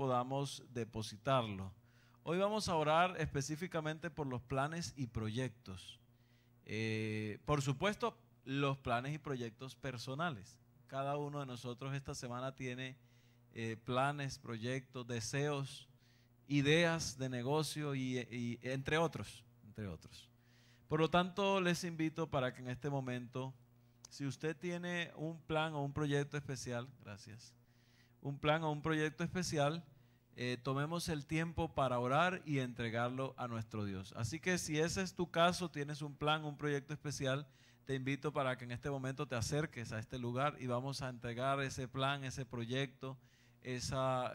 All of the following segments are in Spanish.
podamos depositarlo. Hoy vamos a orar específicamente por los planes y proyectos. Por supuesto, los planes y proyectos personales. Cada uno de nosotros esta semana tiene planes, proyectos, deseos, ideas de negocio y entre otros. Por lo tanto, les invito para que en este momento, si usted tiene un plan o un proyecto especial, gracias, un plan o un proyecto especial, tomemos el tiempo para orar y entregarlo a nuestro Dios. Así que si ese es tu caso, tienes un plan, un proyecto especial, te invito para que en este momento te acerques a este lugar y vamos a entregar ese plan, ese proyecto, esa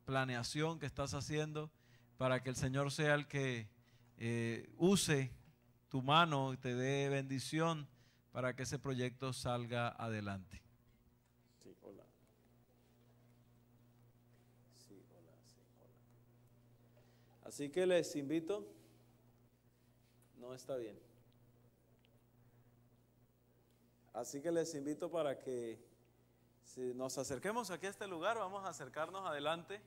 planeación que estás haciendo para que el Señor sea el que use tu mano y te dé bendición para que ese proyecto salga adelante. Sí, hola. Sí, hola, sí, hola. Así que les invito. No está bien. Así que les invito para que si nos acerquemos aquí a este lugar, vamos a acercarnos adelante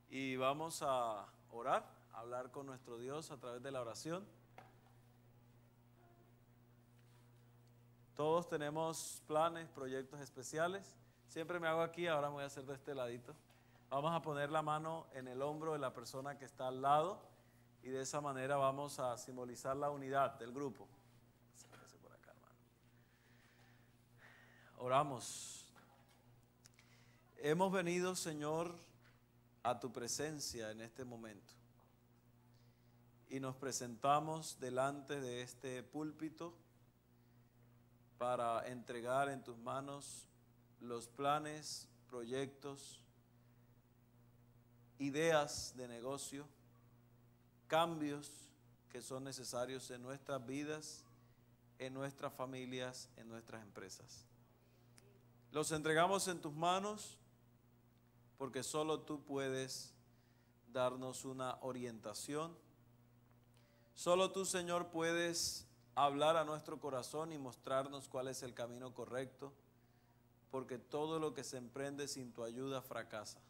y vamos a orar, a hablar con nuestro Dios a través de la oración. Todos tenemos planes, proyectos especiales. Siempre me hago aquí, ahora me voy a hacer de este ladito. Vamos a poner la mano en el hombro de la persona que está al lado y de esa manera vamos a simbolizar la unidad del grupo. Por acá, hermano. Oramos. Hemos venido, Señor, a tu presencia en este momento y nos presentamos delante de este púlpito para entregar en tus manos los planes, proyectos, ideas de negocio, cambios que son necesarios en nuestras vidas, en nuestras familias, en nuestras empresas. Los entregamos en tus manos porque solo tú puedes darnos una orientación. Solo tú, Señor, puedes hablar a nuestro corazón y mostrarnos cuál es el camino correcto, porque todo lo que se emprende sin tu ayuda fracasa.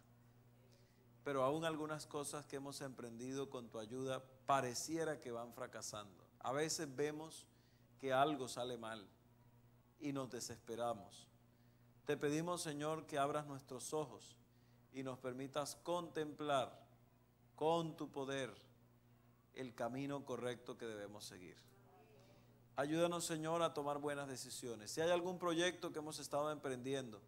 Pero aún algunas cosas que hemos emprendido con tu ayuda pareciera que van fracasando. A veces vemos que algo sale mal y nos desesperamos. Te pedimos, Señor, que abras nuestros ojos y nos permitas contemplar con tu poder el camino correcto que debemos seguir. Ayúdanos, Señor, a tomar buenas decisiones. Si hay algún proyecto que hemos estado emprendiendo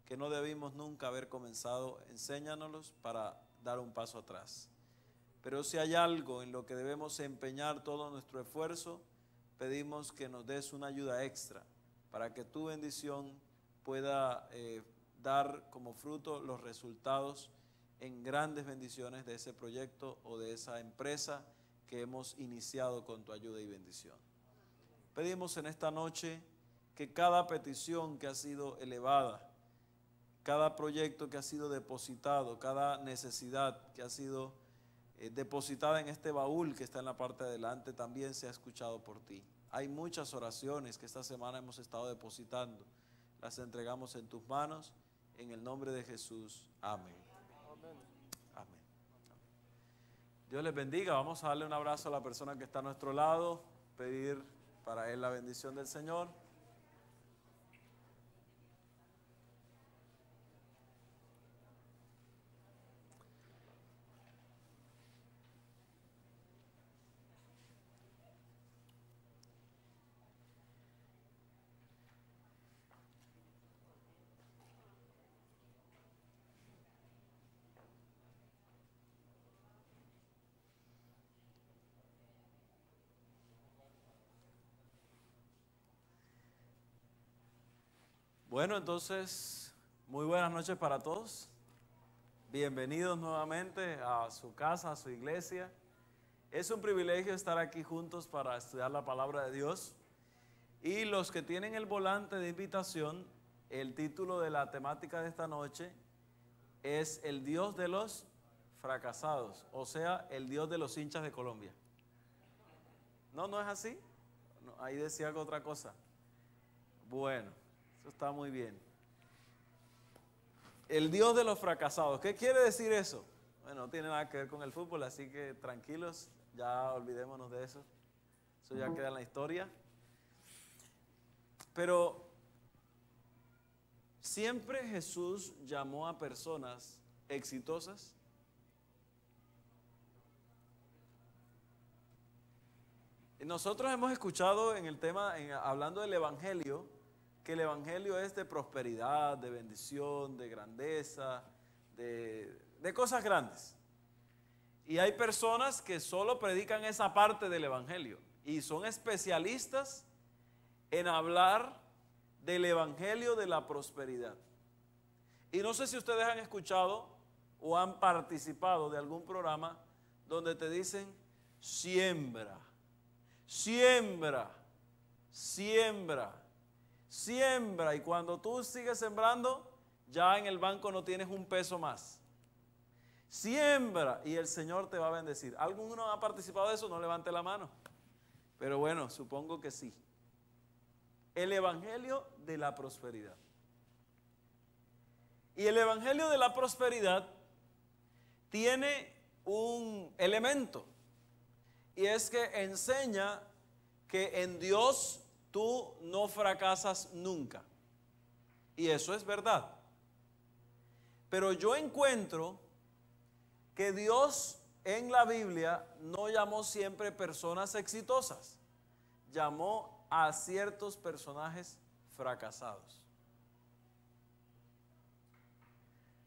que no debimos nunca haber comenzado, enséñanoslos para dar un paso atrás. Pero si hay algo en lo que debemos empeñar todo nuestro esfuerzo, pedimos que nos des una ayuda extra para que tu bendición pueda dar como fruto los resultados en grandes bendiciones de ese proyecto o de esa empresa que hemos iniciado con tu ayuda y bendición. Pedimos en esta noche que cada petición que ha sido elevada, cada proyecto que ha sido depositado, cada necesidad que ha sido depositada en este baúl que está en la parte de adelante, también sea escuchado por ti. Hay muchas oraciones que esta semana hemos estado depositando. Las entregamos en tus manos, en el nombre de Jesús. Amén. Amén. Dios les bendiga. Vamos a darle un abrazo a la persona que está a nuestro lado, pedir para él la bendición del Señor. Bueno, entonces, muy buenas noches para todos. Bienvenidos nuevamente a su casa, a su iglesia. Es un privilegio estar aquí juntos para estudiar la palabra de Dios. Y los que tienen el volante de invitación, el título de la temática de esta noche es el Dios de los fracasados, o sea, el Dios de los hinchas de Colombia. No, no es así. No, ahí decía algo otra cosa. Bueno, eso está muy bien. El Dios de los fracasados. ¿Qué quiere decir eso? Bueno, no tiene nada que ver con el fútbol, así que tranquilos, ya olvidémonos de eso. Eso ya queda en la historia. Pero siempre Jesús llamó a personas exitosas. Nosotros hemos escuchado en el tema, hablando del Evangelio, que el Evangelio es de prosperidad, de bendición, de grandeza, de cosas grandes. Y hay personas que solo predican esa parte del Evangelio y son especialistas en hablar del Evangelio de la prosperidad. Y no sé si ustedes han escuchado o han participado de algún programa donde te dicen siembra, siembra, siembra, siembra. Y cuando tú sigues sembrando, ya en el banco no tienes un peso más. Siembra y el Señor te va a bendecir. ¿Alguno ha participado de eso? No levante la mano. Pero bueno, supongo que sí. El Evangelio de la prosperidad. Y el Evangelio de la prosperidad tiene un elemento. Y es que enseña que en Dios tú no fracasas nunca. Y eso es verdad. Pero yo encuentro que Dios en la Biblia no llamó siempre personas exitosas. Llamó a ciertos personajes fracasados.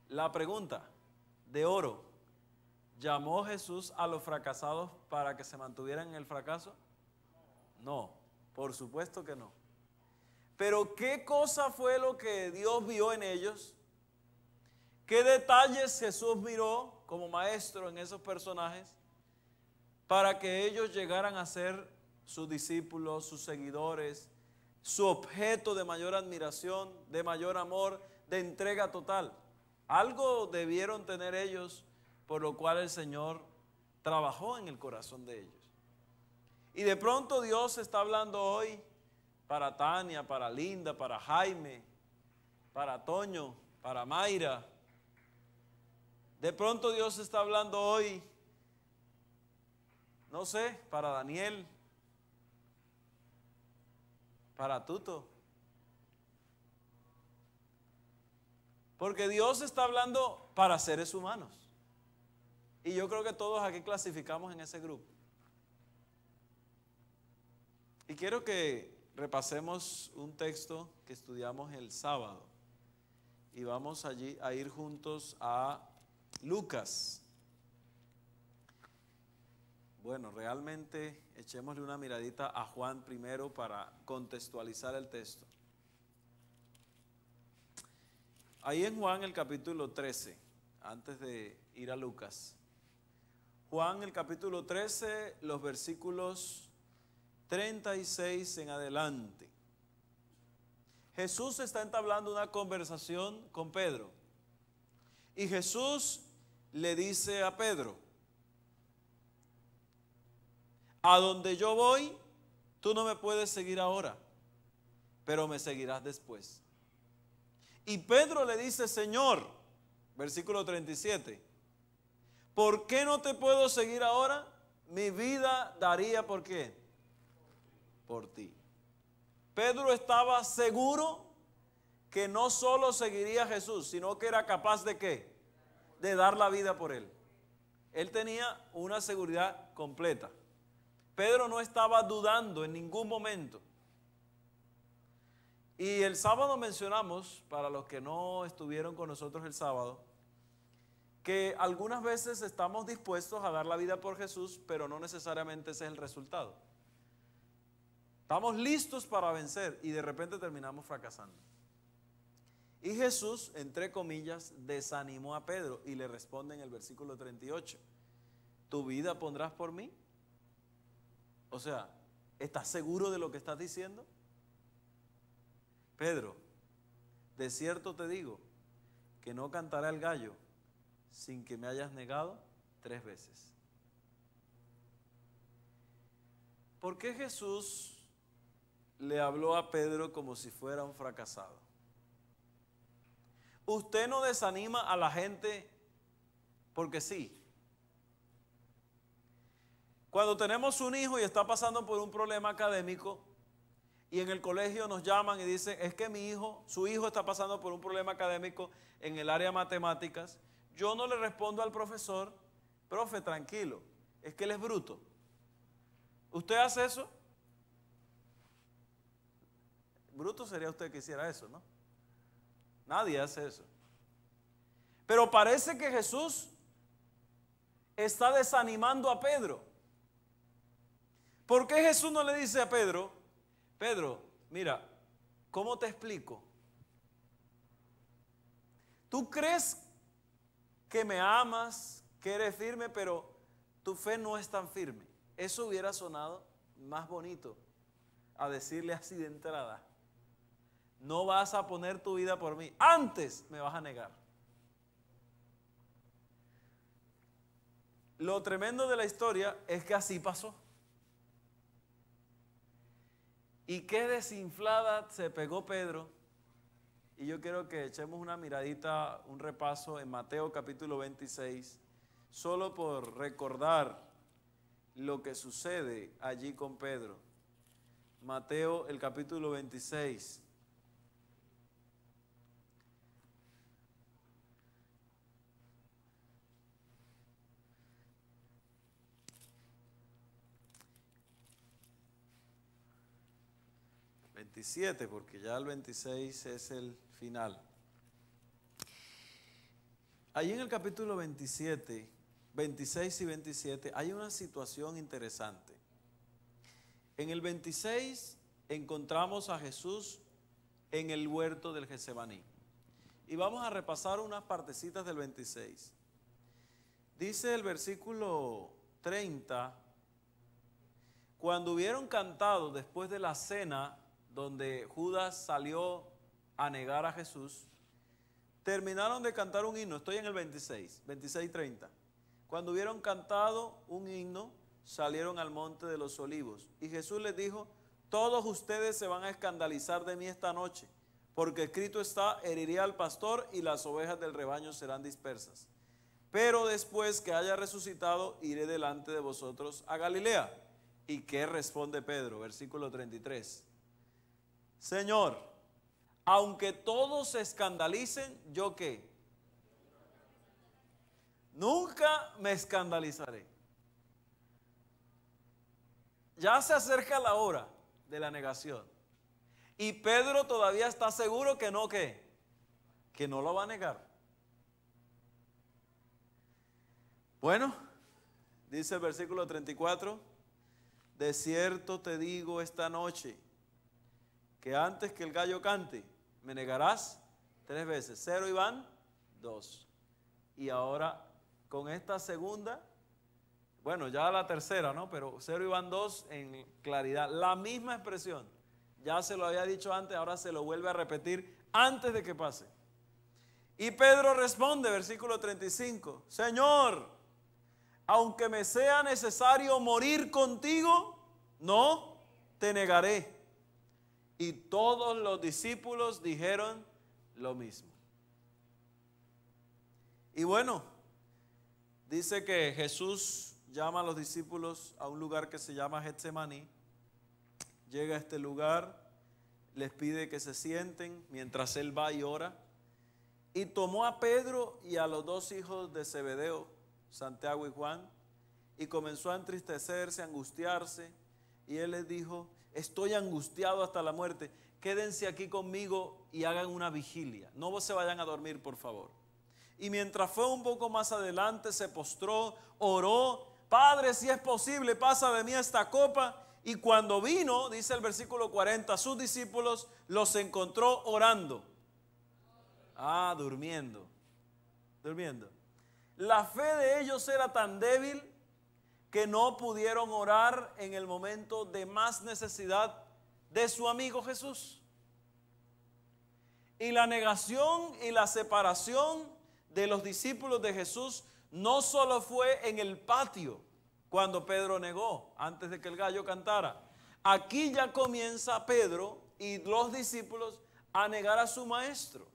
La pregunta de oro, ¿llamó Jesús a los fracasados para que se mantuvieran en el fracaso? No, por supuesto que no. Pero ¿qué cosa fue lo que Dios vio en ellos? ¿Qué detalles Jesús miró como maestro en esos personajes para que ellos llegaran a ser sus discípulos, sus seguidores, su objeto de mayor admiración, de mayor amor, de entrega total? Algo debieron tener ellos, por lo cual el Señor trabajó en el corazón de ellos. Y de pronto Dios está hablando hoy para Tania, para Linda, para Jaime, para Toño, para Mayra. De pronto Dios está hablando hoy, no sé, para Daniel, para Tuto. Porque Dios está hablando para seres humanos. Y yo creo que todos aquí clasificamos en ese grupo. Y quiero que repasemos un texto que estudiamos el sábado. Y vamos allí a ir juntos a Lucas. Bueno, realmente echémosle una miradita a Juan primero para contextualizar el texto. Ahí en Juan el capítulo 13, antes de ir a Lucas. Juan el capítulo 13, los versículos 36 en adelante. Jesús está entablando una conversación con Pedro. Y Jesús le dice a Pedro: a donde yo voy, tú no me puedes seguir ahora, pero me seguirás después. Y Pedro le dice: Señor, versículo 37, ¿por qué no te puedo seguir ahora? Mi vida daría, ¿por qué? Por ti. Pedro estaba seguro que no solo seguiría a Jesús, sino que era capaz de ¿qué? De dar la vida por él. Él tenía una seguridad completa. Pedro no estaba dudando en ningún momento. Y el sábado mencionamos, para los que no estuvieron con nosotros el sábado, que algunas veces estamos dispuestos a dar la vida por Jesús, pero no necesariamente ese es el resultado. Estamos listos para vencer y de repente terminamos fracasando. Y Jesús, entre comillas, desanimó a Pedro y le responde en el versículo 38, ¿tu vida pondrás por mí? O sea, ¿estás seguro de lo que estás diciendo? Pedro, de cierto te digo que no cantará el gallo sin que me hayas negado 3 veces. ¿Por qué Jesús le habló a Pedro como si fuera un fracasado? Usted no desanima a la gente porque sí. Cuando tenemos un hijo y está pasando por un problema académico y en el colegio nos llaman y dicen, es que su hijo está pasando por un problema académico en el área de matemáticas, yo no le respondo al profesor, profe, tranquilo, es que él es bruto. ¿Usted hace eso? Bruto sería usted que hiciera eso, ¿no? Nadie hace eso. Pero parece que Jesús está desanimando a Pedro. ¿Por qué Jesús no le dice a Pedro, Pedro, mira, ¿cómo te explico? Tú crees que me amas, que eres firme, pero tu fe no es tan firme. Eso hubiera sonado más bonito a decirle así de entrada. No vas a poner tu vida por mí, antes me vas a negar. Lo tremendo de la historia es que así pasó. Y qué desinflada se pegó Pedro. Y yo quiero que echemos una miradita, un repaso en Mateo capítulo 26, solo por recordar lo que sucede allí con Pedro. Mateo el capítulo 26. Porque ya el 26 es el final. Allí en el capítulo 27, 26 y 27 hay una situación interesante. En el 26 encontramos a Jesús en el huerto del Getsemaní. Y vamos a repasar unas partecitas del 26. Dice el versículo 30, cuando hubieron cantado después de la cena, donde Judas salió a negar a Jesús, terminaron de cantar un himno. Estoy en el 26, 26:30. Cuando hubieron cantado un himno, salieron al monte de los olivos. Y Jesús les dijo, todos ustedes se van a escandalizar de mí esta noche, porque escrito está, heriré al pastor y las ovejas del rebaño serán dispersas. Pero después que haya resucitado, iré delante de vosotros a Galilea. ¿Y qué responde Pedro? Versículo 33. Señor, aunque todos se escandalicen, ¿yo qué? Nunca me escandalizaré. Ya se acerca la hora de la negación. Y Pedro todavía está seguro que no, ¿qué? Que no lo va a negar. Bueno, dice el versículo 34, de cierto te digo esta noche, que antes que el gallo cante, me negarás 3 veces. 0 y van 2. Y ahora con esta segunda, bueno, ya la tercera, ¿no? Pero 0 y van 2 en claridad. La misma expresión. Ya se lo había dicho antes, ahora se lo vuelve a repetir antes de que pase. Y Pedro responde, versículo 35, Señor, aunque me sea necesario morir contigo, no te negaré. Y todos los discípulos dijeron lo mismo. Y bueno, dice que Jesús llama a los discípulos a un lugar que se llama Getsemaní. Llega a este lugar, les pide que se sienten mientras él va y ora. Y tomó a Pedro y a los 2 hijos de Zebedeo, Santiago y Juan, y comenzó a entristecerse, a angustiarse. Y él les dijo, estoy angustiado hasta la muerte, quédense aquí conmigo y hagan una vigilia. No se vayan a dormir, por favor. Y mientras fue un poco más adelante, se postró, oró, Padre, si es posible, pasa de mí esta copa. Y cuando vino, dice el versículo 40, sus discípulos los encontró orando. Durmiendo. La fe de ellos era tan débil que no pudieron orar en el momento de más necesidad de su amigo Jesús. Y la negación y la separación de los discípulos de Jesús no solo fue en el patio cuando Pedro negó, antes de que el gallo cantara. Aquí ya comienza Pedro y los discípulos a negar a su maestro.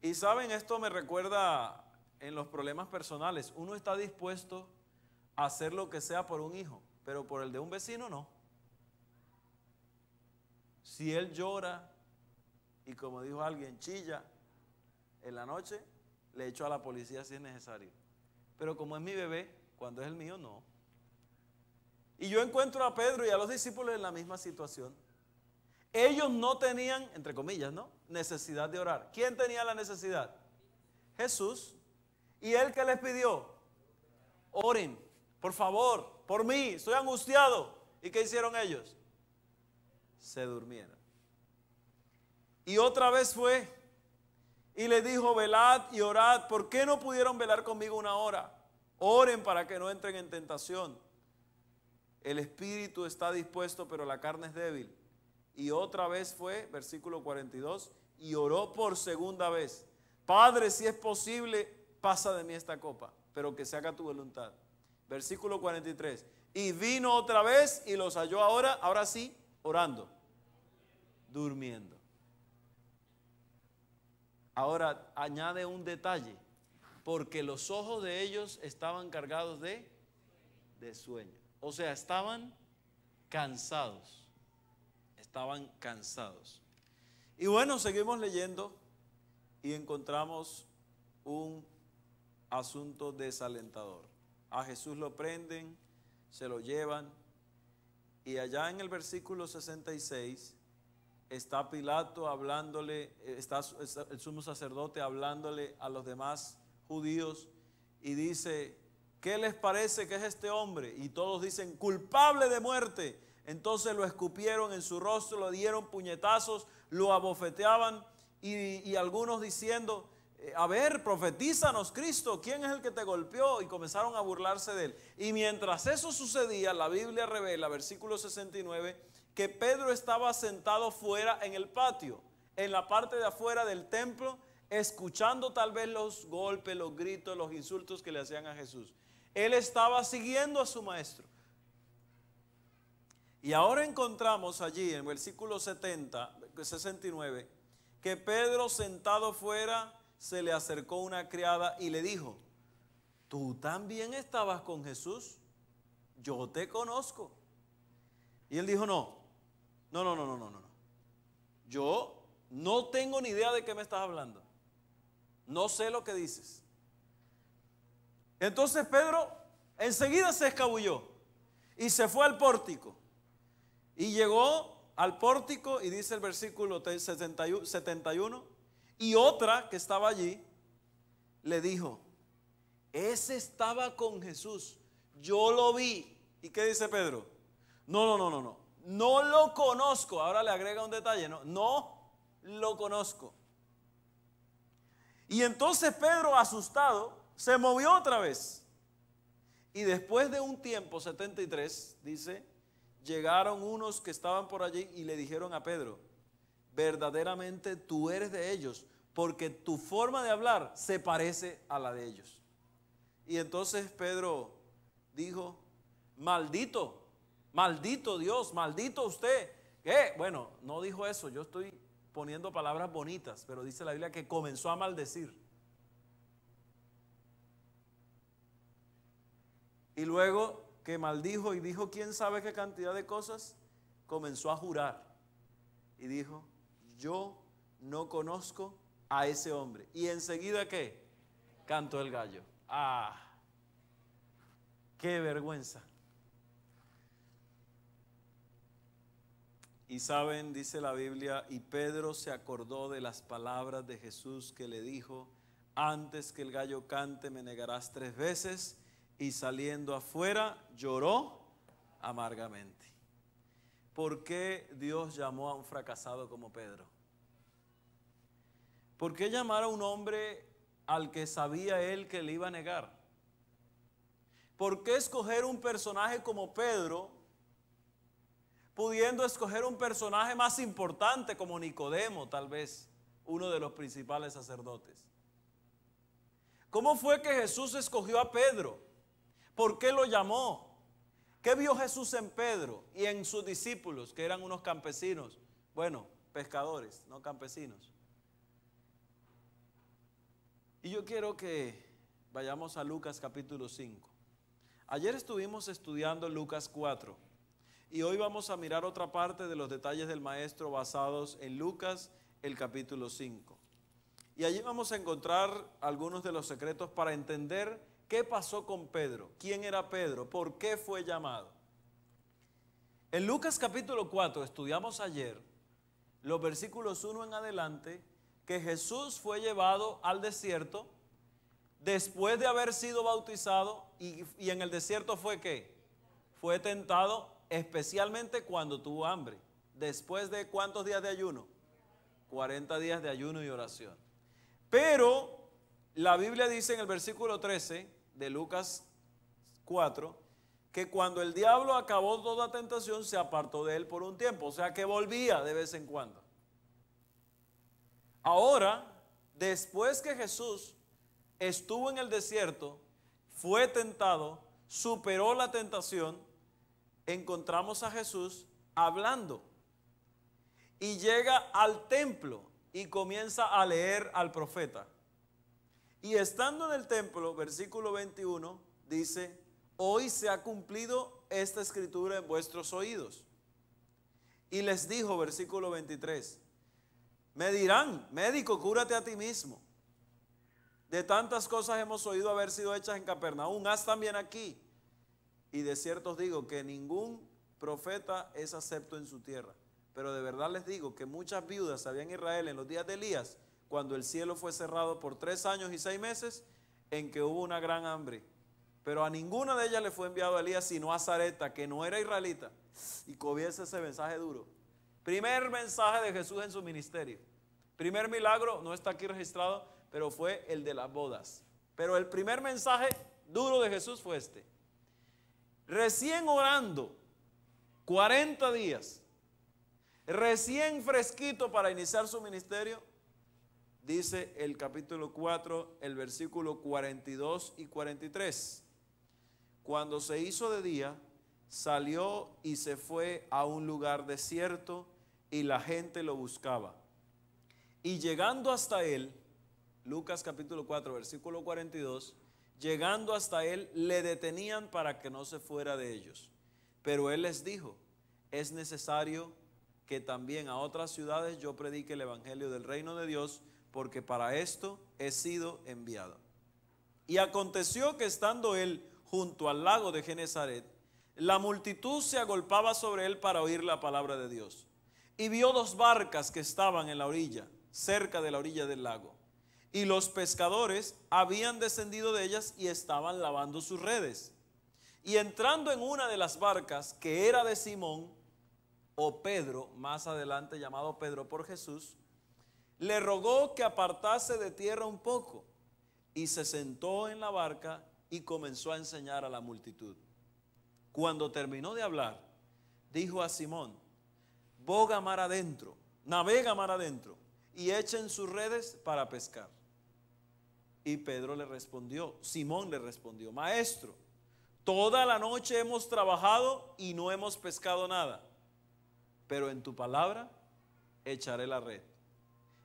Y saben, esto me recuerda en los problemas personales. Uno está dispuesto a hacer lo que sea por un hijo, pero por el de un vecino no. Si él llora y, como dijo alguien, chilla en la noche, le echo a la policía si es necesario. Pero como es mi bebé, cuando es el mío, no. Y yo encuentro a Pedro y a los discípulos en la misma situación. Ellos no tenían, entre comillas, ¿no?, necesidad de orar. ¿Quién tenía la necesidad? Jesús. ¿Y él qué les pidió? Oren, por favor, por mí, estoy angustiado. ¿Y qué hicieron ellos? Se durmieron. Y otra vez fue y le dijo, velad y orad. ¿Por qué no pudieron velar conmigo una hora? Oren para que no entren en tentación. El espíritu está dispuesto, pero la carne es débil. Y otra vez fue, versículo 42, y oró por segunda vez. Padre, si es posible, pasa de mí esta copa, pero que se haga tu voluntad. Versículo 43, y vino otra vez y los halló ahora sí, orando, durmiendo. Ahora añade un detalle, porque los ojos de ellos estaban cargados de sueño. O sea, estaban cansados. Estaban cansados. Y bueno, seguimos leyendo y encontramos un asunto desalentador. A Jesús lo prenden, se lo llevan, y allá en el versículo 66 está Pilato hablándole, está el sumo sacerdote hablándole a los demás judíos y dice, ¿qué les parece que es este hombre? Y todos dicen, culpable de muerte. Entonces lo escupieron en su rostro, lo dieron puñetazos, lo abofeteaban y algunos diciendo, a ver, profetízanos, Cristo, ¿quién es el que te golpeó? Y comenzaron a burlarse de él. Y mientras eso sucedía, la Biblia revela, versículo 69, que Pedro estaba sentado fuera en el patio, en la parte de afuera del templo, escuchando tal vez los golpes, los gritos, los insultos que le hacían a Jesús. Él estaba siguiendo a su maestro. Y ahora encontramos allí en el versículo 69, que Pedro sentado fuera se le acercó una criada y le dijo, ¿tú también estabas con Jesús? Yo te conozco. Y él dijo, no. Yo no tengo ni idea de qué me estás hablando. No sé lo que dices. Entonces Pedro enseguida se escabulló y se fue al pórtico. Y llegó al pórtico y dice el versículo 71, y otra que estaba allí le dijo, ese estaba con Jesús, yo lo vi. ¿Y qué dice Pedro? No lo conozco. Ahora le agrega un detalle, no lo conozco. Y entonces Pedro, asustado, se movió otra vez. Y después de un tiempo, 73, dice, llegaron unos que estaban por allí y le dijeron a Pedro, verdaderamente tú eres de ellos, porque tu forma de hablar se parece a la de ellos. Y entonces Pedro dijo, maldito Dios, maldito usted. ¿Qué? Bueno, no dijo eso, yo estoy poniendo palabras bonitas, pero dice la Biblia que comenzó a maldecir. Y luego que maldijo y dijo quién sabe qué cantidad de cosas, comenzó a jurar y dijo, yo no conozco a ese hombre. Y enseguida ¿qué? Cantó el gallo. ¡Qué vergüenza! Y saben, dice la Biblia, y Pedro se acordó de las palabras de Jesús que le dijo, antes que el gallo cante me negarás 3 veces, y saliendo afuera lloró amargamente. ¿Por qué Dios llamó a un fracasado como Pedro? ¿Por qué llamar a un hombre al que sabía él que le iba a negar? ¿Por qué escoger un personaje como Pedro, pudiendo escoger un personaje más importante como Nicodemo, tal vez, uno de los principales sacerdotes? ¿Cómo fue que Jesús escogió a Pedro? ¿Por qué lo llamó? ¿Qué vio Jesús en Pedro y en sus discípulos, que eran unos campesinos? Bueno, pescadores, no campesinos. Y yo quiero que vayamos a Lucas capítulo 5. Ayer estuvimos estudiando Lucas 4 y hoy vamos a mirar otra parte de los detalles del maestro basados en Lucas, el capítulo 5. Y allí vamos a encontrar algunos de los secretos para entender qué pasó con Pedro, quién era Pedro, por qué fue llamado. En Lucas capítulo 4 estudiamos ayer los versículos 1 en adelante, que Jesús fue llevado al desierto después de haber sido bautizado y en el desierto fue ¿qué? Fue tentado especialmente cuando tuvo hambre. ¿Después de cuántos días de ayuno? 40 días de ayuno y oración. Pero la Biblia dice en el versículo 13 de Lucas 4 que cuando el diablo acabó toda tentación se apartó de él por un tiempo, o sea que volvía de vez en cuando. Ahora, después que Jesús estuvo en el desierto, fue tentado, superó la tentación, encontramos a Jesús hablando y llega al templo y comienza a leer al profeta. Y estando en el templo, versículo 21, dice: hoy se ha cumplido esta escritura en vuestros oídos. Y les dijo, versículo 23, me dirán, médico, cúrate a ti mismo. De tantas cosas hemos oído haber sido hechas en Capernaum, haz también aquí. Y de cierto os digo que ningún profeta es acepto en su tierra. Pero de verdad les digo que muchas viudas había en Israel en los días de Elías, cuando el cielo fue cerrado por 3 años y 6 meses, en que hubo una gran hambre. Pero a ninguna de ellas le fue enviado Elías, sino a Sarepta, que no era israelita. Y comienza ese mensaje duro. Primer mensaje de Jesús en su ministerio. Primer milagro, no está aquí registrado, pero fue el de las bodas. Pero el primer mensaje duro de Jesús fue este. Recién orando, 40 días, recién fresquito para iniciar su ministerio, dice el capítulo 4, el versículo 42 y 43. Cuando se hizo de día, salió y se fue a un lugar desierto y la gente lo buscaba. Y llegando hasta él, Lucas capítulo 4, versículo 42, llegando hasta él, le detenían para que no se fuera de ellos. Pero él les dijo, es necesario que también a otras ciudades yo predique el evangelio del reino de Dios, porque para esto he sido enviado. Y aconteció que estando él junto al lago de Genesaret, la multitud se agolpaba sobre él para oír la palabra de Dios. Y vio 2 barcas que estaban en la orilla, cerca de la orilla del lago. Y los pescadores habían descendido de ellas y estaban lavando sus redes. Y entrando en una de las barcas, que era de Simón, o Pedro, más adelante llamado Pedro por Jesús, le rogó que apartase de tierra un poco. Y se sentó en la barca y comenzó a enseñar a la multitud. Cuando terminó de hablar, dijo a Simón, boga mar adentro, navega mar adentro, y echen sus redes para pescar. Y Pedro le respondió, Simón le respondió, maestro, toda la noche hemos trabajado y no hemos pescado nada, pero en tu palabra echaré la red.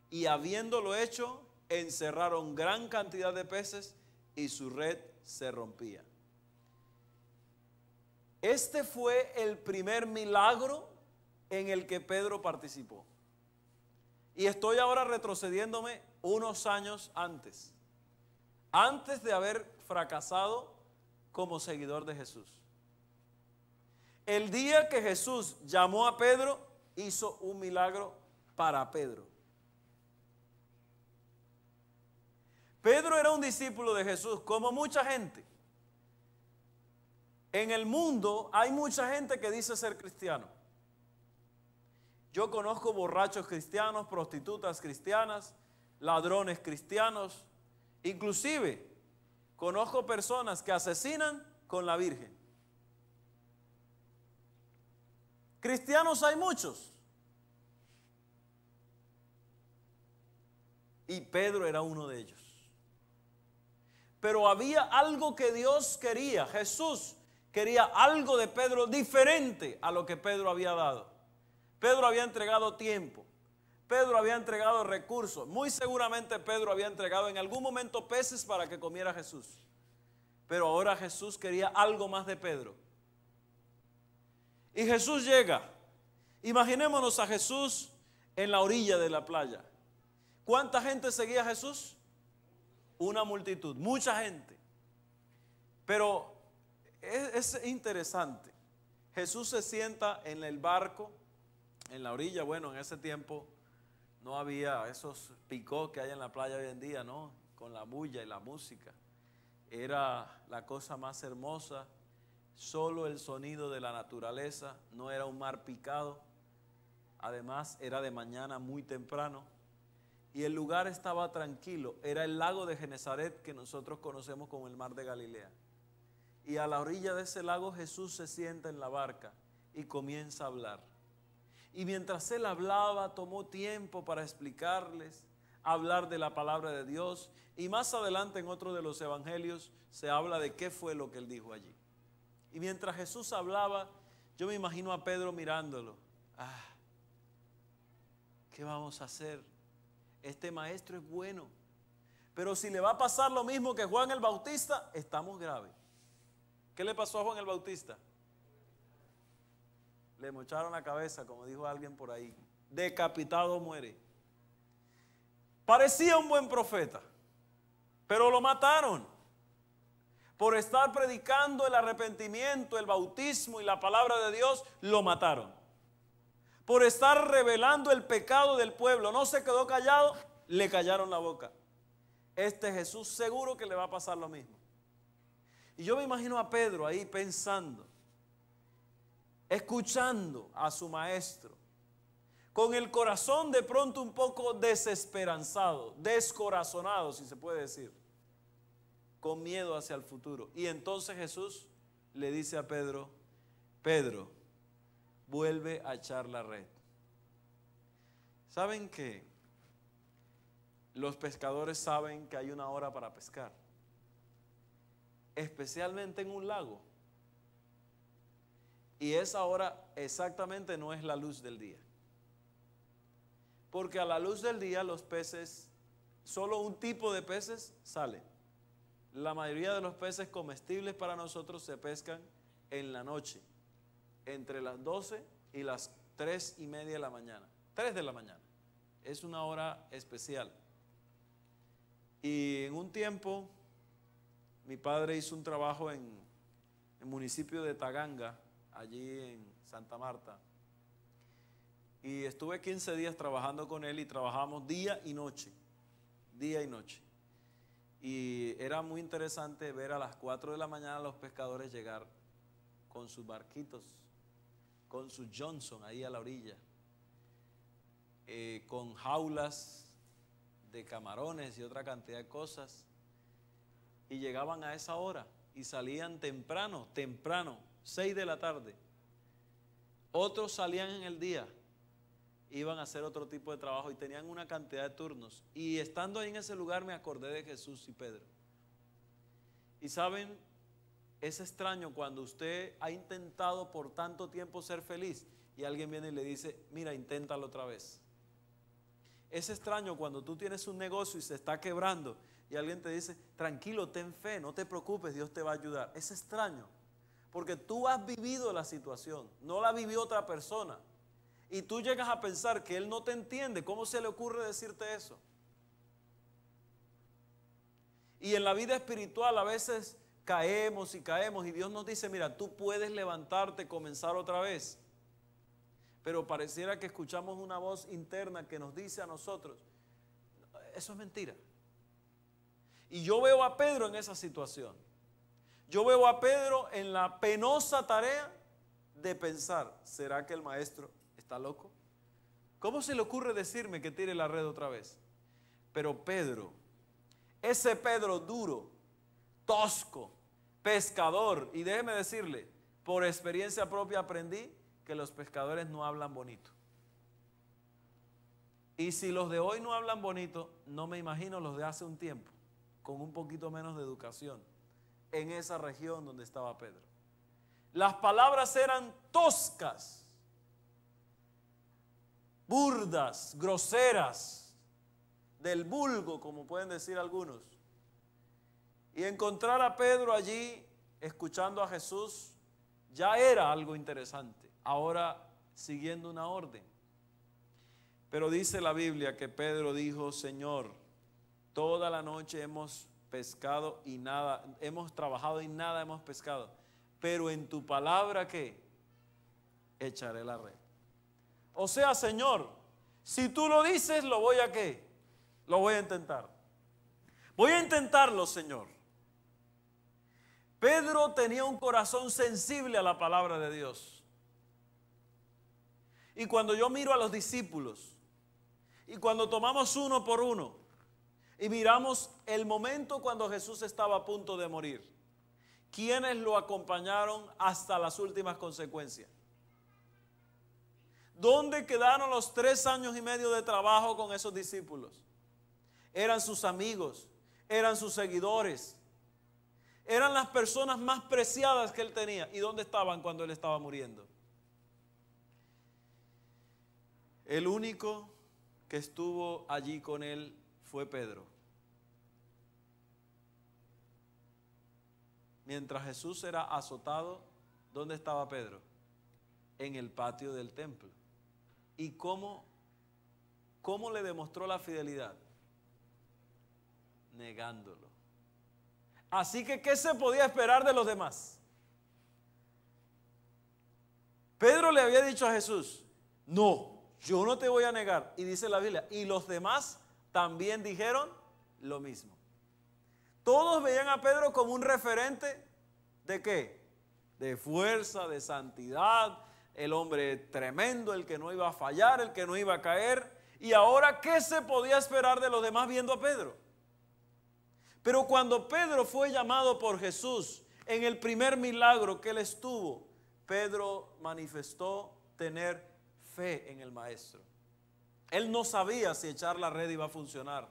Y habiéndolo hecho, encerraron gran cantidad de peces y su red se rompía. Este fue el primer milagro en el que Pedro participó. Y estoy ahora retrocediéndome unos años antes de haber fracasado como seguidor de Jesús. El día que Jesús llamó a Pedro, hizo un milagro para Pedro. Pedro era un discípulo de Jesús, como mucha gente. En el mundo hay mucha gente que dice ser cristiano. Yo conozco borrachos cristianos, prostitutas cristianas, ladrones cristianos, inclusive conozco personas que asesinan con la Virgen. Cristianos hay muchos. Y Pedro era uno de ellos. Pero había algo que Dios quería. Jesús quería algo de Pedro diferente a lo que Pedro había dado. Pedro había entregado tiempo. Pedro había entregado recursos. Muy seguramente Pedro había entregado en algún momento peces para que comiera Jesús. Pero ahora Jesús quería algo más de Pedro. Y Jesús llega. Imaginémonos a Jesús en la orilla de la playa. ¿Cuánta gente seguía a Jesús? Una multitud, mucha gente. Pero es interesante. Jesús se sienta en el barco, en la orilla. Bueno, en ese tiempo no había esos picos que hay en la playa hoy en día, ¿no? Con la bulla y la música. Era la cosa más hermosa. Solo el sonido de la naturaleza. No era un mar picado. Además, era de mañana muy temprano. Y el lugar estaba tranquilo. Era el lago de Genesaret, que nosotros conocemos como el mar de Galilea. Y a la orilla de ese lago Jesús se sienta en la barca y comienza a hablar. Y mientras él hablaba, tomó tiempo para explicarles, hablar de la palabra de Dios. Y más adelante en otro de los evangelios se habla de qué fue lo que él dijo allí. Y mientras Jesús hablaba, yo me imagino a Pedro mirándolo. ¿Qué vamos a hacer? Este maestro es bueno. Pero si le va a pasar lo mismo que Juan el Bautista, estamos graves. ¿Qué le pasó a Juan el Bautista? Le mocharon la cabeza, como dijo alguien por ahí. Decapitado muere. Parecía un buen profeta, pero lo mataron. Por estar predicando el arrepentimiento, el bautismo y la palabra de Dios, lo mataron. Por estar revelando el pecado del pueblo, no se quedó callado, le callaron la boca. Este Jesús seguro que le va a pasar lo mismo. Y yo me imagino a Pedro ahí pensando, escuchando a su maestro, con el corazón de pronto un poco desesperanzado, descorazonado, si se puede decir, con miedo hacia el futuro. Y entonces Jesús le dice a Pedro, Pedro, vuelve a echar la red. ¿Saben qué? Los pescadores saben que hay una hora para pescar, especialmente en un lago. Y esa hora exactamente no es la luz del día. Porque a la luz del día los peces, solo un tipo de peces sale. La mayoría de los peces comestibles para nosotros se pescan en la noche, entre las 12 y las 3:30 de la mañana. 3 de la mañana. Es una hora especial. Y en un tiempo, mi padre hizo un trabajo en el municipio de Taganga, allí en Santa Marta. Y estuve 15 días trabajando con él y trabajamos día y noche. Día y noche. Y era muy interesante ver a las 4 de la mañana a los pescadores llegar con sus barquitos, con sus Johnson ahí a la orilla, con jaulas de camarones y otra cantidad de cosas. Y llegaban a esa hora y salían temprano, 6 de la tarde. Otros salían en el día, iban a hacer otro tipo de trabajo y tenían una cantidad de turnos. Y estando ahí en ese lugar me acordé de Jesús y Pedro. Y saben, es extraño cuando usted ha intentado por tanto tiempo ser feliz y alguien viene y le dice, mira, inténtalo otra vez. Es extraño cuando tú tienes un negocio y se está quebrando y alguien te dice, tranquilo, ten fe, no te preocupes, Dios te va a ayudar. Es extraño, porque tú has vivido la situación, no la vivió otra persona. Y tú llegas a pensar que Él no te entiende. ¿Cómo se le ocurre decirte eso? Y en la vida espiritual a veces caemos y Dios nos dice, mira, tú puedes levantarte, comenzar otra vez. Pero pareciera que escuchamos una voz interna que nos dice a nosotros, eso es mentira. Y yo veo a Pedro en esa situación. Yo veo a Pedro en la penosa tarea de pensar, ¿será que el maestro está loco? ¿Cómo se le ocurre decirme que tire la red otra vez? Pero Pedro, ese Pedro duro, tosco, pescador, y déjeme decirle, por experiencia propia aprendí que los pescadores no hablan bonito. Y si los de hoy no hablan bonito, no me imagino los de hace un tiempo, con un poquito menos de educación, en esa región donde estaba Pedro. Las palabras eran toscas. burdas, groseras, del vulgo, como pueden decir algunos. Y encontrar a Pedro allí escuchando a Jesús ya era algo interesante. Ahora siguiendo una orden. Pero dice la Biblia que Pedro dijo: Señor, toda la noche hemos pescado y nada, hemos trabajado y nada hemos pescado, pero en tu palabra, ¿qué? Echaré la red. O sea, Señor, si tú lo dices, lo voy a ¿qué? Lo voy a intentar. Voy a intentarlo, Señor. Pedro tenía un corazón sensible a la palabra de Dios. Y cuando yo miro a los discípulos, y cuando tomamos uno por uno, y miramos el momento cuando Jesús estaba a punto de morir, ¿quiénes lo acompañaron hasta las últimas consecuencias? ¿Dónde quedaron los 3 años y medio de trabajo con esos discípulos? Eran sus amigos, eran sus seguidores, eran las personas más preciadas que él tenía. ¿Y dónde estaban cuando él estaba muriendo? El único que estuvo allí con él fue Pedro. Mientras Jesús era azotado, ¿dónde estaba Pedro? En el patio del templo. ¿Y cómo le demostró la fidelidad? Negándolo. Así que, ¿qué se podía esperar de los demás? Pedro le había dicho a Jesús: no, yo no te voy a negar. Y dice la Biblia, y los demás también dijeron lo mismo. Todos veían a Pedro como un referente ¿de qué? De fuerza, de santidad, el hombre tremendo, el que no iba a fallar, el que no iba a caer. Y ahora, ¿qué se podía esperar de los demás viendo a Pedro? Pero cuando Pedro fue llamado por Jesús, en el primer milagro que él estuvo, Pedro manifestó tener fe en el Maestro. Él no sabía si echar la red iba a funcionar,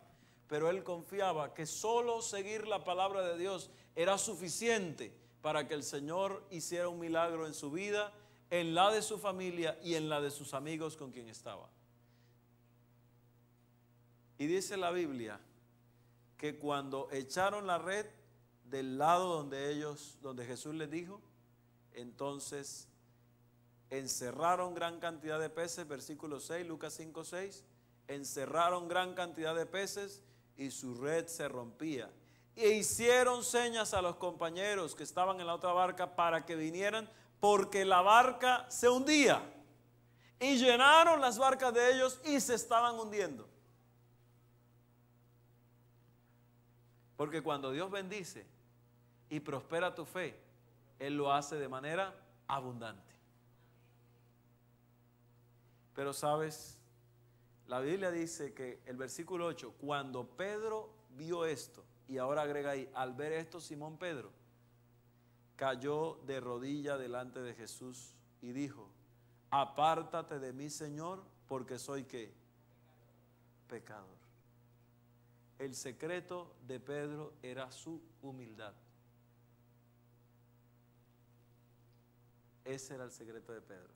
pero él confiaba que solo seguir la palabra de Dios era suficiente para que el Señor hiciera un milagro en su vida, en la de su familia y en la de sus amigos con quien estaba. Y dice la Biblia que cuando echaron la red del lado donde Jesús les dijo, entonces encerraron gran cantidad de peces, versículo 6, Lucas 5, 6, encerraron gran cantidad de peces y su red se rompía. E hicieron señas a los compañeros que estaban en la otra barca para que vinieran, porque la barca se hundía. Y llenaron las barcas de ellos y se estaban hundiendo. Porque cuando Dios bendice y prospera tu fe, Él lo hace de manera abundante. Pero sabes, la Biblia dice que el versículo 8, cuando Pedro vio esto, y ahora agrega ahí, al ver esto Simón Pedro cayó de rodilla delante de Jesús y dijo: apártate de mí, Señor, porque soy ¿qué? Pecador. El secreto de Pedro era su humildad. Ese era el secreto de Pedro.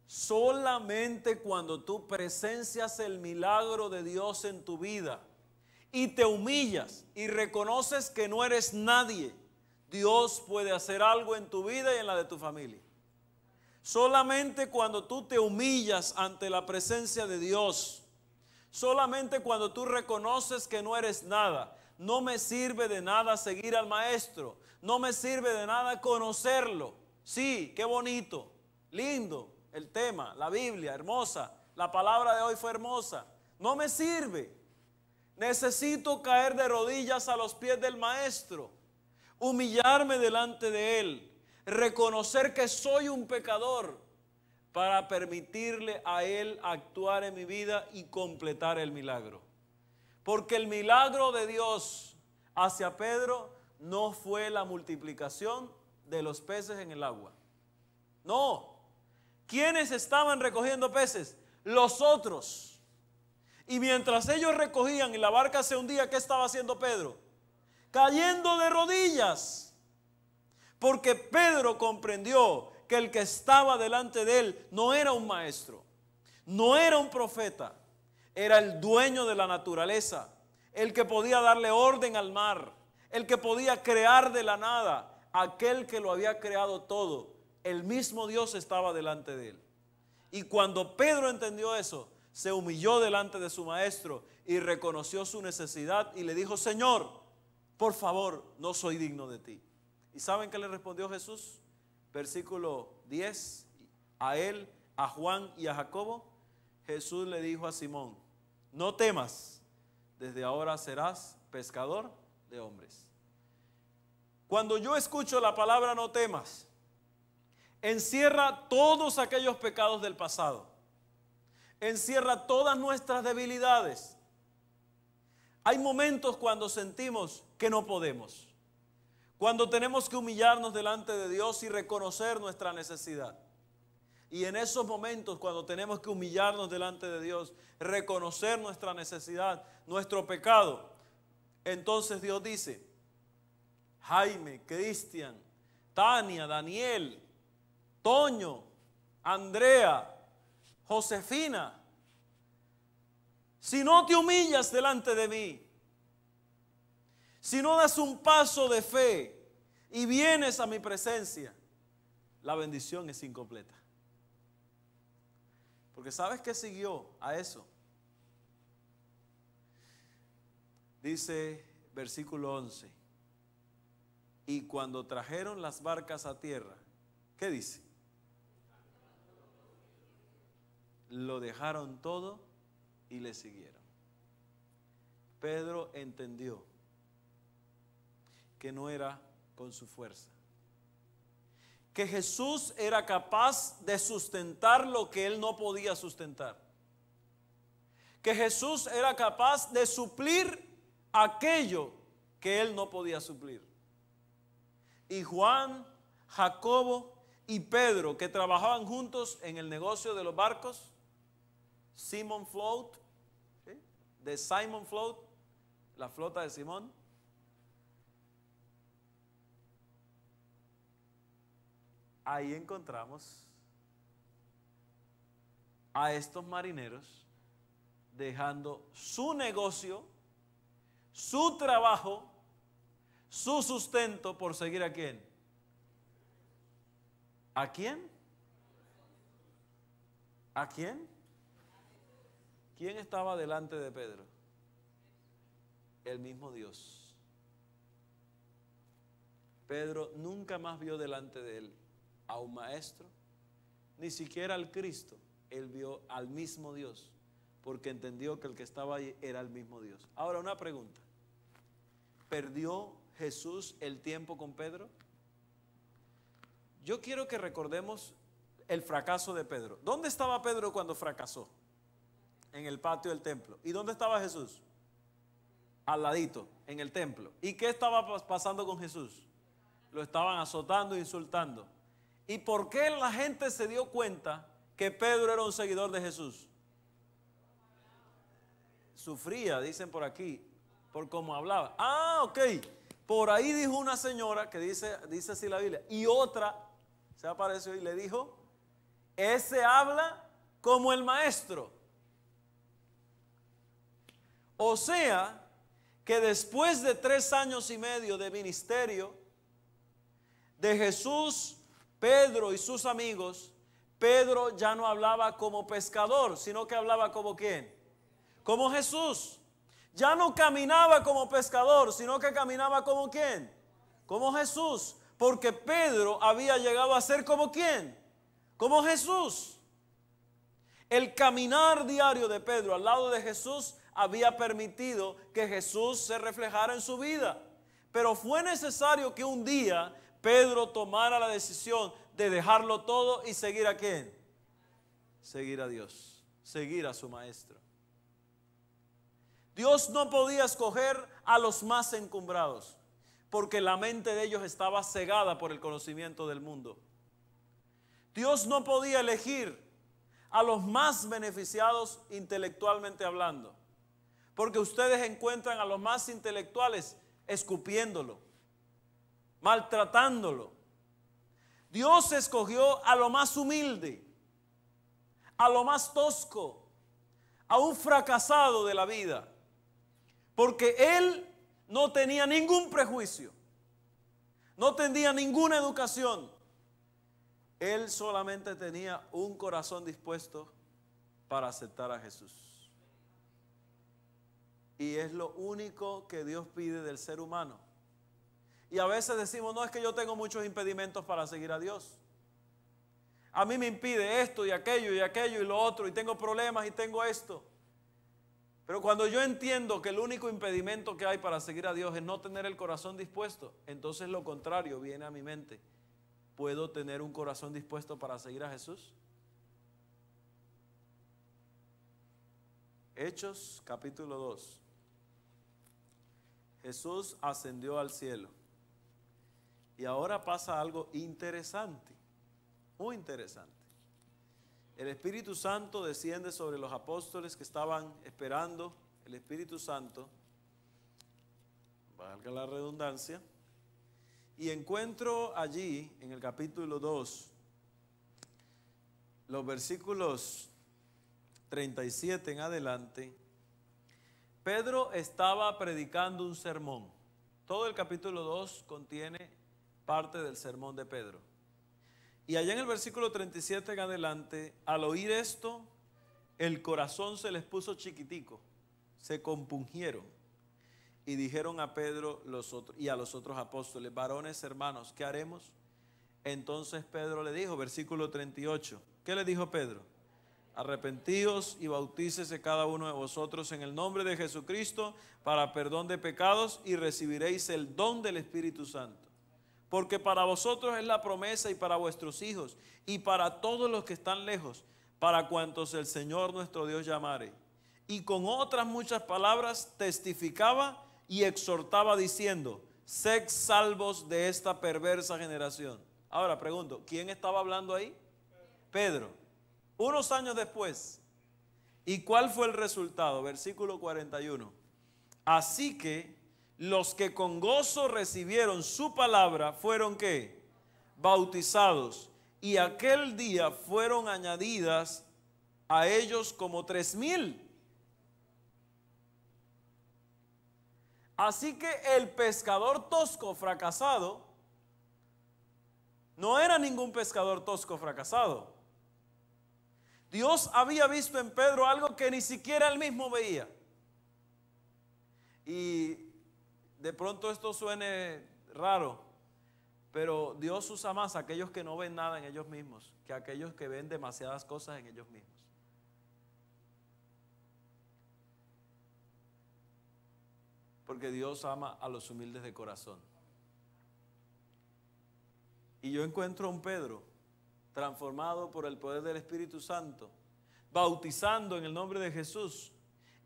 Solamente cuando tú presencias el milagro de Dios en tu vida y te humillas y reconoces que no eres nadie, Dios puede hacer algo en tu vida y en la de tu familia. Solamente cuando tú te humillas ante la presencia de Dios, solamente cuando tú reconoces que no eres nada, no me sirve de nada seguir al Maestro, no me sirve de nada conocerlo. Sí, qué bonito, lindo el tema, la Biblia, hermosa, la palabra de hoy fue hermosa, no me sirve. Necesito caer de rodillas a los pies del Maestro, humillarme delante de Él, reconocer que soy un pecador para permitirle a Él actuar en mi vida y completar el milagro. Porque el milagro de Dios hacia Pedro no fue la multiplicación de los peces en el agua. No. ¿Quiénes estaban recogiendo peces? Los otros. Y mientras ellos recogían y la barca se hundía, ¿qué estaba haciendo Pedro? Cayendo de rodillas. Porque Pedro comprendió que el que estaba delante de él no era un maestro, no era un profeta, era el dueño de la naturaleza, el que podía darle orden al mar, el que podía crear de la nada, aquel que lo había creado todo. El mismo Dios estaba delante de él. Y cuando Pedro entendió eso, se humilló delante de su maestro y reconoció su necesidad y le dijo: Señor, por favor, no soy digno de ti. ¿Y saben qué le respondió Jesús? Versículo 10, a él, a Juan y a Jacobo. Jesús le dijo a Simón: no temas, desde ahora serás pescador de hombres. Cuando yo escucho la palabra no temas, encierra todos aquellos pecados del pasado, encierra todas nuestras debilidades. Hay momentos cuando sentimos que no podemos, cuando tenemos que humillarnos delante de Dios y reconocer nuestra necesidad. Y en esos momentos, cuando tenemos que humillarnos delante de Dios, reconocer nuestra necesidad, nuestro pecado, entonces Dios dice: Jaime, Cristian, Tania, Daniel, Toño, Andrea, Josefina, si no te humillas delante de mí, si no das un paso de fe y vienes a mi presencia, la bendición es incompleta. Porque ¿sabes qué siguió a eso? Dice versículo 11: y cuando trajeron las barcas a tierra, ¿qué dice? Lo dejaron todo y le siguieron. Pedro entendió que no era con su fuerza, que Jesús era capaz de sustentar lo que él no podía sustentar, que Jesús era capaz de suplir aquello que él no podía suplir. Y Juan, Jacobo y Pedro, que trabajaban juntos en el negocio de los barcos, Simon Float, ¿sí?, de Simon Float, la flota de Simón, ahí encontramos a estos marineros dejando su negocio, su trabajo, su sustento por seguir ¿a quién? ¿A quién? ¿A quién? ¿Quién estaba delante de Pedro? El mismo Dios. Pedro nunca más vio delante de él a un maestro, ni siquiera al Cristo. Él vio al mismo Dios, porque entendió que el que estaba ahí era el mismo Dios. Ahora una pregunta: ¿perdió Jesús el tiempo con Pedro? Yo quiero que recordemos el fracaso de Pedro. ¿Dónde estaba Pedro cuando fracasó? En el patio del templo. ¿Y dónde estaba Jesús? Al ladito, en el templo. ¿Y qué estaba pasando con Jesús? Lo estaban azotando e insultando. ¿Y por qué la gente se dio cuenta que Pedro era un seguidor de Jesús? Sufría, dicen por aquí, por cómo hablaba. Ah, ok. Por ahí dijo una señora que dice así la Biblia. Y otra se apareció y le dijo: ese habla como el maestro. O sea, que después de 3 años y medio de ministerio de Jesús, Pedro y sus amigos, Pedro ya no hablaba como pescador, sino que hablaba como ¿quién? Como Jesús. Ya no caminaba como pescador, sino que caminaba como ¿quién? Como Jesús. Porque Pedro había llegado a ser como ¿quién? Como Jesús. El caminar diario de Pedro al lado de Jesús había permitido que Jesús se reflejara en su vida. Pero fue necesario que un día Pedro tomara la decisión de dejarlo todo y seguir ¿a quién? Seguir a Dios, seguir a su maestro. Dios no podía escoger a los más encumbrados, porque la mente de ellos estaba cegada por el conocimiento del mundo. Dios no podía elegir a los más beneficiados intelectualmente hablando, porque ustedes encuentran a los más intelectuales escupiéndolo, maltratándolo. Dios escogió a lo más humilde, a lo más tosco, a un fracasado de la vida, porque él no tenía ningún prejuicio, no tenía ninguna educación. Él solamente tenía un corazón dispuesto para aceptar a Jesús. Y es lo único que Dios pide del ser humano. Y a veces decimos, no, es que yo tengo muchos impedimentos para seguir a Dios. A mí me impide esto y aquello y lo otro, y tengo problemas y tengo esto. Pero cuando yo entiendo que el único impedimento que hay para seguir a Dios es no tener el corazón dispuesto, entonces lo contrario viene a mi mente. ¿Puedo tener un corazón dispuesto para seguir a Jesús? Hechos capítulo 2. Jesús ascendió al cielo. Y ahora pasa algo interesante, muy interesante. El Espíritu Santo desciende sobre los apóstoles que estaban esperando el Espíritu Santo, valga la redundancia, y encuentro allí en el capítulo 2, los versículos 37 en adelante. Pedro estaba predicando un sermón. Todo el capítulo 2 contiene parte del sermón de Pedro. Y allá en el versículo 37 en adelante, al oír esto, el corazón se les puso chiquitico, se compungieron y dijeron a Pedro y a los otros apóstoles: varones hermanos, ¿qué haremos? Entonces Pedro le dijo, versículo 38, ¿qué le dijo Pedro? Arrepentíos y bautícese cada uno de vosotros en el nombre de Jesucristo para perdón de pecados y recibiréis el don del Espíritu Santo. Porque para vosotros es la promesa y para vuestros hijos y para todos los que están lejos, para cuantos el Señor nuestro Dios llamare. Y con otras muchas palabras testificaba y exhortaba diciendo: sed salvos de esta perversa generación. Ahora pregunto, ¿quién estaba hablando ahí? Pedro. Unos años después. ¿Y cuál fue el resultado? Versículo 41. Así que los que con gozo recibieron su palabra fueron ¿qué? Bautizados. Y aquel día fueron añadidas a ellos como 3,000. Así que el pescador tosco fracasado no era ningún pescador tosco fracasado. Dios había visto en Pedro algo que ni siquiera él mismo veía. Y de pronto esto suene raro, pero Dios usa más a aquellos que no ven nada en ellos mismos que a aquellos que ven demasiadas cosas en ellos mismos. Porque Dios ama a los humildes de corazón. Y yo encuentro a un Pedro transformado por el poder del Espíritu Santo, bautizando en el nombre de Jesús,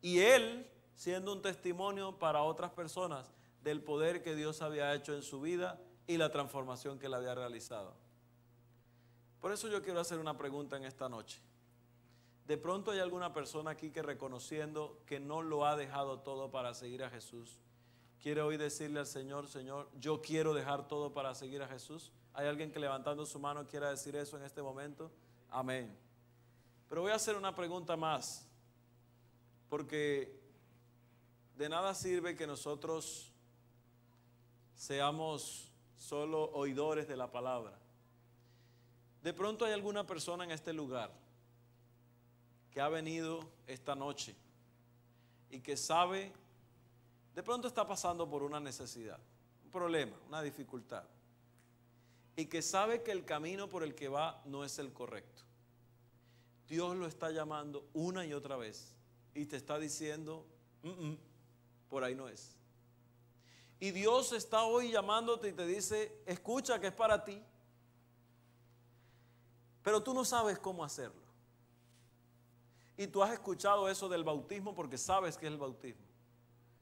y él siendo un testimonio para otras personas del poder que Dios había hecho en su vida y la transformación que él había realizado. Por eso yo quiero hacer una pregunta en esta noche. De pronto hay alguna persona aquí que, reconociendo que no lo ha dejado todo para seguir a Jesús, quiere hoy decirle al Señor: Señor, yo quiero dejar todo para seguir a Jesús. ¿Hay alguien que, levantando su mano, quiera decir eso en este momento? Amén. Pero voy a hacer una pregunta más, porque de nada sirve que nosotros seamos solo oidores de la palabra. De pronto hay alguna persona en este lugar que ha venido esta noche y que sabe, de pronto está pasando por una necesidad, un problema, una dificultad, y que sabe que el camino por el que va no es el correcto. Dios lo está llamando una y otra vez y te está diciendo: por ahí no es. Y Dios está hoy llamándote y te dice: escucha, que es para ti. Pero tú no sabes cómo hacerlo. Y tú has escuchado eso del bautismo porque sabes que es el bautismo.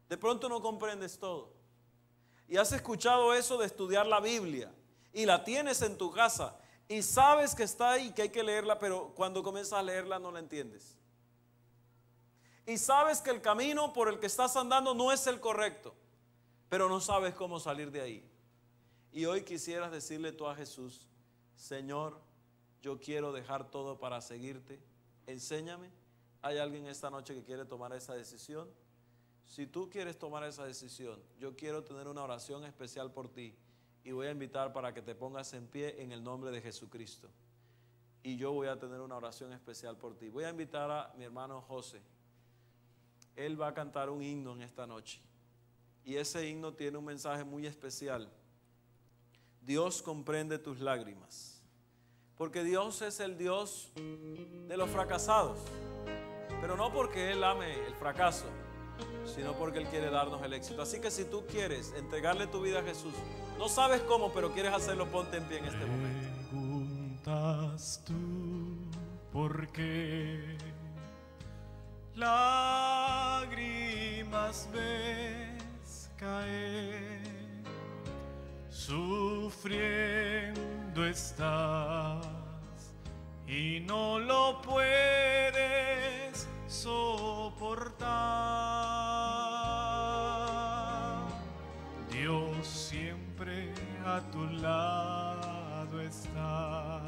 De pronto no comprendes todo. Y has escuchado eso de estudiar la Biblia y la tienes en tu casa y sabes que está ahí, que hay que leerla, pero cuando comienzas a leerla no la entiendes. Y sabes que el camino por el que estás andando no es el correcto, pero no sabes cómo salir de ahí. Y hoy quisieras decirle tú a Jesús: Señor, yo quiero dejar todo para seguirte, enséñame. ¿Hay alguien esta noche que quiere tomar esa decisión? Si tú quieres tomar esa decisión, yo quiero tener una oración especial por ti y voy a invitar para que te pongas en pie en el nombre de Jesucristo. Y yo voy a tener una oración especial por ti. Voy a invitar a mi hermano José. Él va a cantar un himno en esta noche. Y ese himno tiene un mensaje muy especial. Dios comprende tus lágrimas. Porque Dios es el Dios de los fracasados. Pero no porque Él ame el fracaso, sino porque Él quiere darnos el éxito. Así que si tú quieres entregarle tu vida a Jesús, no sabes cómo, pero quieres hacerlo, ponte en pie en este momento. Preguntas tú por qué lágrimas ves caer, sufriendo estás y no lo puedes soportar. Dios siempre a tu lado está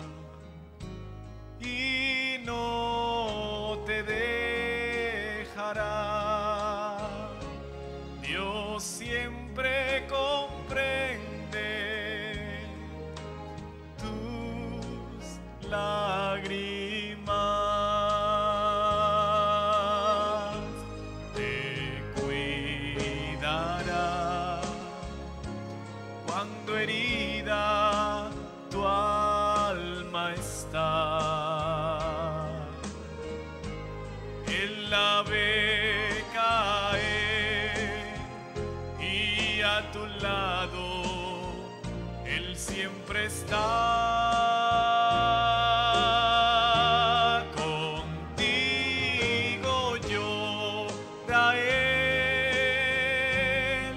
y no te dejará. Dios siempre comprende tus lágrimas. Te cuidará cuando herida tu alma está. Él la ve caer y a tu lado Él siempre está. Contigo llora Él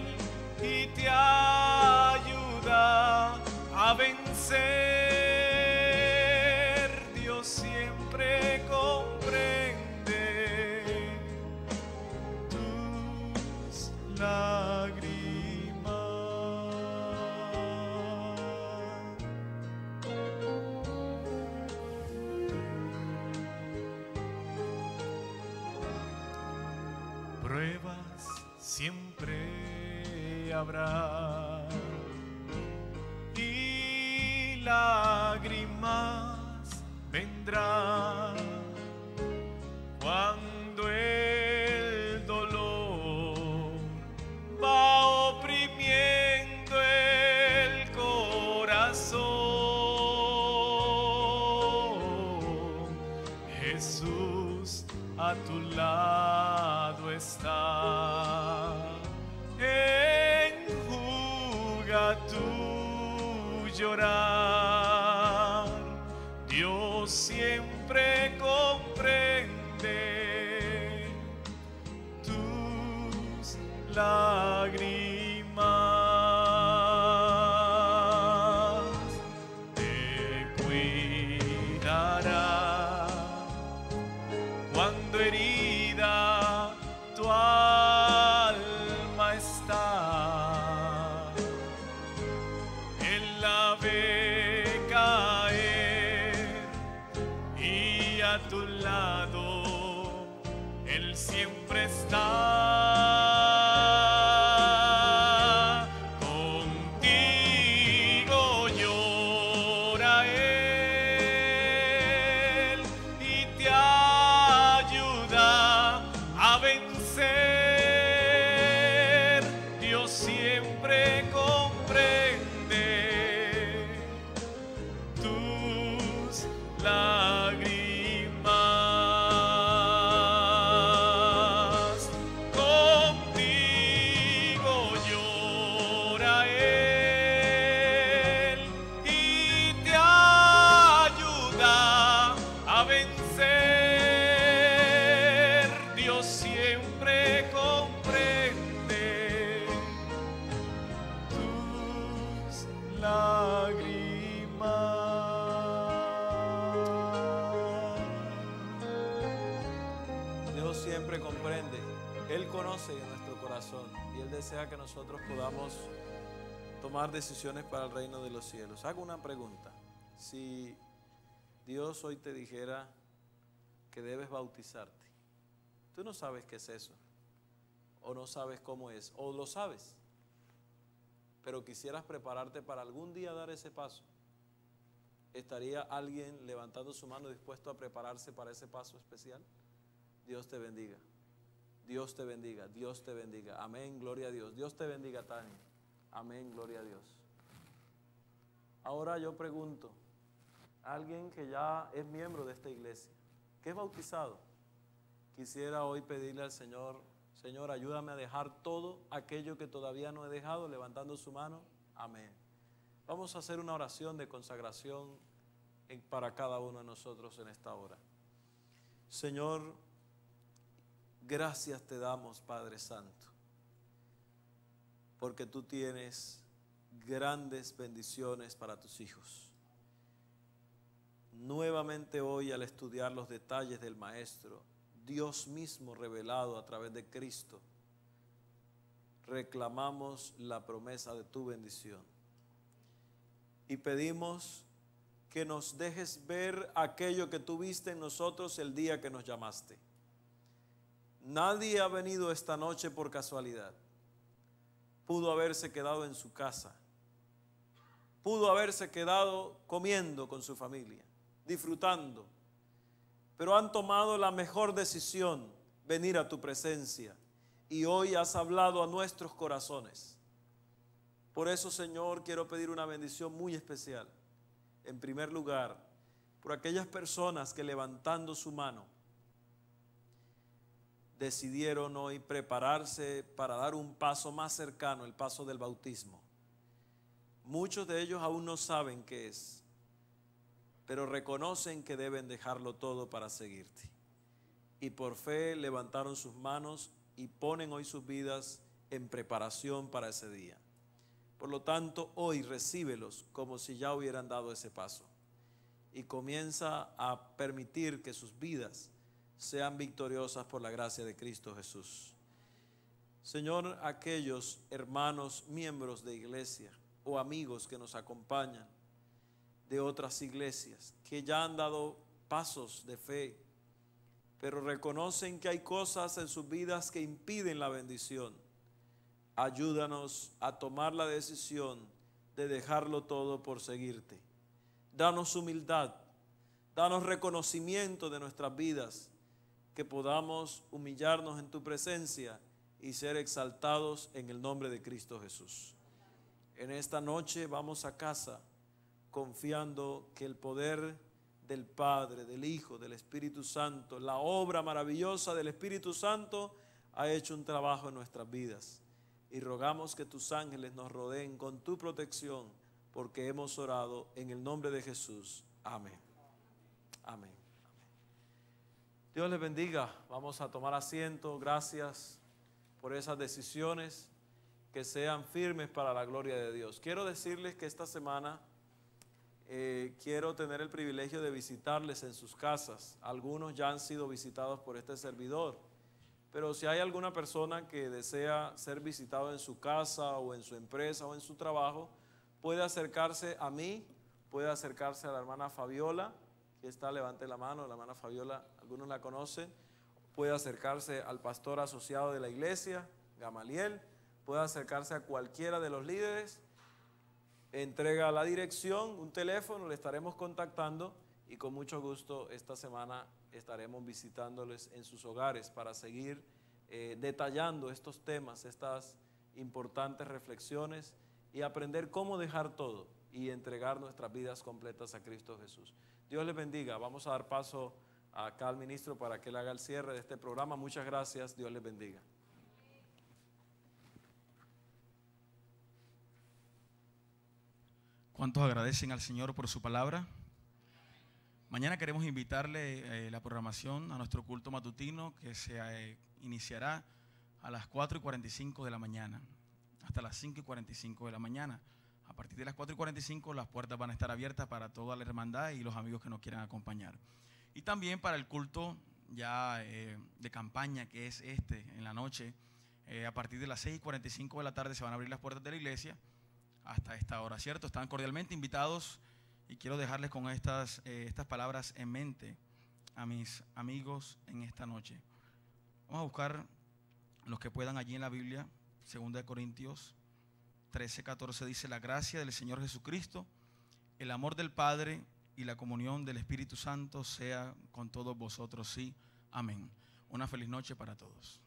y te ayuda a vencer. Dios siempre comprende tus lágrimas. Pruebas siempre habrá y lágrimas vendrán cuando el dolor va oprimiendo el corazón. Jesús a tu lado está, enjuga tu llorar. Dios siempre comprende tus lágrimas. Te cuidará cuando herida tu alma está. Él la ve caer y a tu lado Él siempre está. Contigo llora Él y te ayuda a vencer. Dios siempre comprende tus lágrimas. Contigo llora Él y te ayuda a vencer. Dios siempre comprende tus lágrimas. Dios siempre comprende. Él conoce nuestro corazón y Él desea que nosotros podamos tomar decisiones para el reino de los cielos. Hago una pregunta. Si Dios hoy te dijera que debes bautizarte, tú no sabes qué es eso, o no sabes cómo es, o lo sabes, pero quisieras prepararte para algún día dar ese paso, ¿estaría alguien levantando su mano dispuesto a prepararse para ese paso especial? Dios te bendiga. Dios te bendiga, Dios te bendiga. Amén, gloria a Dios. Dios te bendiga, Tania. Amén, gloria a Dios. Ahora yo pregunto, alguien que ya es miembro de esta iglesia, que es bautizado, quisiera hoy pedirle al Señor, Señor, ayúdame a dejar todo aquello que todavía no he dejado, levantando su mano. Amén. Vamos a hacer una oración de consagración para cada uno de nosotros en esta hora. Señor, gracias te damos, Padre Santo, porque tú tienes grandes bendiciones para tus hijos. Nuevamente hoy, al estudiar los detalles del Maestro, Dios mismo revelado a través de Cristo, reclamamos la promesa de tu bendición y pedimos que nos dejes ver aquello que tú viste en nosotros el día que nos llamaste. Nadie ha venido esta noche por casualidad. Pudo haberse quedado en su casa, pudo haberse quedado comiendo con su familia, disfrutando, pero han tomado la mejor decisión, venir a tu presencia, y hoy has hablado a nuestros corazones. Por eso, Señor, quiero pedir una bendición muy especial. En primer lugar, por aquellas personas que levantando su mano decidieron hoy prepararse para dar un paso más cercano, el paso del bautismo. Muchos de ellos aún no saben qué es, pero reconocen que deben dejarlo todo para seguirte. Y por fe levantaron sus manos y ponen hoy sus vidas en preparación para ese día. Por lo tanto, hoy recíbelos como si ya hubieran dado ese paso y comienza a permitir que sus vidas sean victoriosas por la gracia de Cristo Jesús. Señor, aquellos hermanos, miembros de iglesia o amigos que nos acompañan de otras iglesias que ya han dado pasos de fe, pero reconocen que hay cosas en sus vidas que impiden la bendición, ayúdanos a tomar la decisión de dejarlo todo por seguirte. Danos humildad, danos reconocimiento de nuestras vidas, que podamos humillarnos en tu presencia y ser exaltados en el nombre de Cristo Jesús. En esta noche vamos a casa confiando que el poder del Padre, del Hijo, del Espíritu Santo, la obra maravillosa del Espíritu Santo ha hecho un trabajo en nuestras vidas. Y rogamos que tus ángeles nos rodeen con tu protección, porque hemos orado en el nombre de Jesús. Amén. Amén. Dios les bendiga. Vamos a tomar asiento. Gracias por esas decisiones, que sean firmes para la gloria de Dios. Quiero decirles que esta semana quiero tener el privilegio de visitarles en sus casas. Algunos ya han sido visitados por este servidor, pero si hay alguna persona que desea ser visitado en su casa o en su empresa o en su trabajo, puede acercarse a mí, puede acercarse a la hermana Fabiola, que está, levante la mano, la hermana Fabiola, algunos la conocen, puede acercarse al pastor asociado de la iglesia, Gamaliel, puede acercarse a cualquiera de los líderes, entrega la dirección, un teléfono, le estaremos contactando y con mucho gusto esta semana estaremos visitándoles en sus hogares para seguir detallando estos temas, estas importantes reflexiones y aprender cómo dejar todo y entregar nuestras vidas completas a Cristo Jesús. Dios les bendiga. Vamos a dar paso acá al ministro para que él haga el cierre de este programa. Muchas gracias. Dios les bendiga. ¿Cuántos agradecen al Señor por su palabra? Mañana queremos invitarle la programación a nuestro culto matutino, que se iniciará a las 4:45 de la mañana hasta las 5:45 de la mañana. A partir de las 4:45 las puertas van a estar abiertas para toda la hermandad y los amigos que nos quieran acompañar. Y también para el culto ya de campaña, que es en la noche, a partir de las 6:45 de la tarde se van a abrir las puertas de la iglesia hasta esta hora, ¿cierto? Están cordialmente invitados Y quiero dejarles con estas palabras en mente a mis amigos en esta noche. Vamos a buscar los que puedan allí en la Biblia. 2 Corintios 13:14 dice: la gracia del Señor Jesucristo, el amor del Padre y la comunión del Espíritu Santo sea con todos vosotros. Sí, amén. Una feliz noche para todos.